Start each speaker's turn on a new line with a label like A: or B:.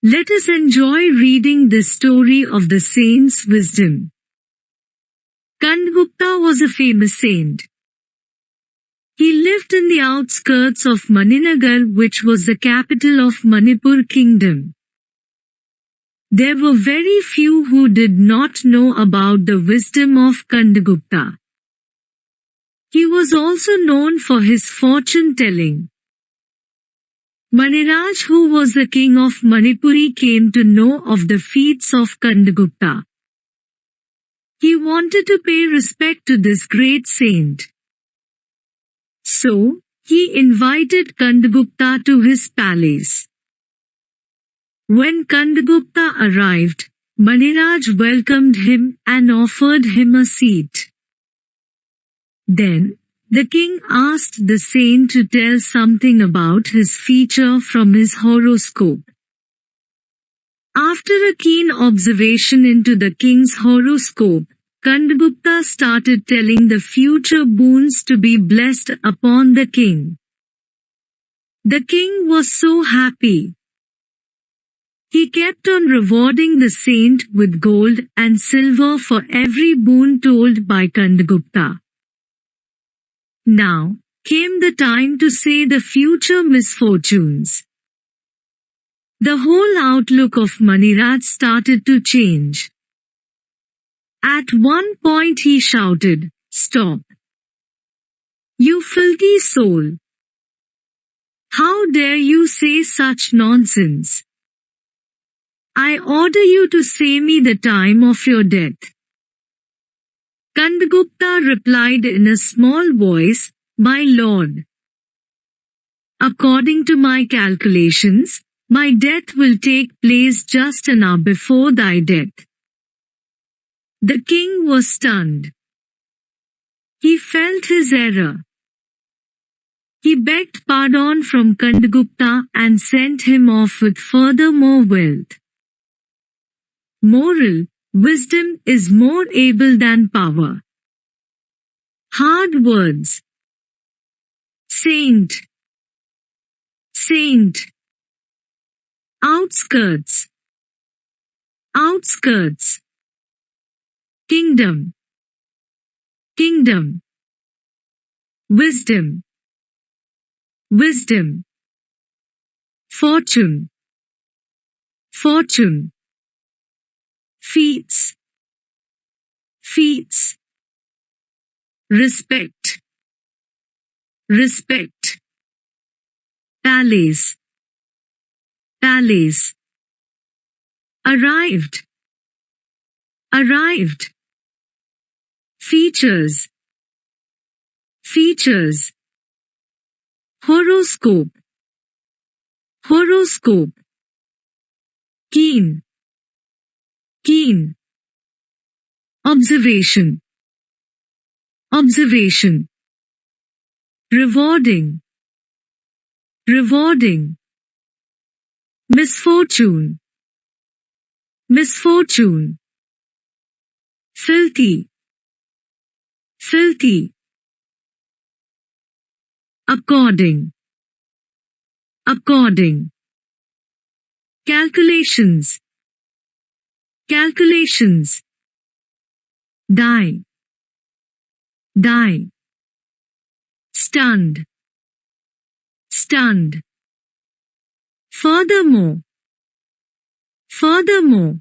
A: Let us enjoy reading this story of the saint's wisdom. Kandagupta was a famous saint. He lived in the outskirts of Maninagar, which was the capital of Manipur kingdom. There were very few who did not know about the wisdom of Kandagupta. He was also known for his fortune-telling. Maniraj, who was the king of Manipuri, came to know of the feats of Kandagupta. He wanted to pay respect to this great saint. So, he invited Kandagupta to his palace. When Kandagupta arrived, Maniraj welcomed him and offered him a seat. Then, the king asked the saint to tell something about his future from his horoscope. After a keen observation into the king's horoscope, Kandagupta started telling the future boons to be blessed upon the king. The king was so happy. He kept on rewarding the saint with gold and silver for every boon told by Kandagupta. Now came the time to say the future misfortunes. The whole outlook of Maniraj started to change. At one point he shouted, "Stop! You filthy soul! How dare you say such nonsense? I order you to say me the time of your death." Kandagupta replied in a small voice, "My lord, according to my calculations, my death will take place just an hour before thy death." The king was stunned. He felt his error. He begged pardon from Kandagupta and sent him off with furthermore wealth. Moral: wisdom is more able than power. Hard words. Saint. Saint. Outskirts. Outskirts. Kingdom. Kingdom. Wisdom. Wisdom. Fortune. Fortune. Feats. Feats. Respect. Respect. Palace. Palace. Arrived. Arrived. Features. Features. Horoscope. Horoscope. Keen. Keen. Observation. Observation. Rewarding. Rewarding. Misfortune. Misfortune. Filthy. Filthy. According. According. Calculations. Calculations. Die. Die. Stunned. Stunned. Furthermore. Furthermore.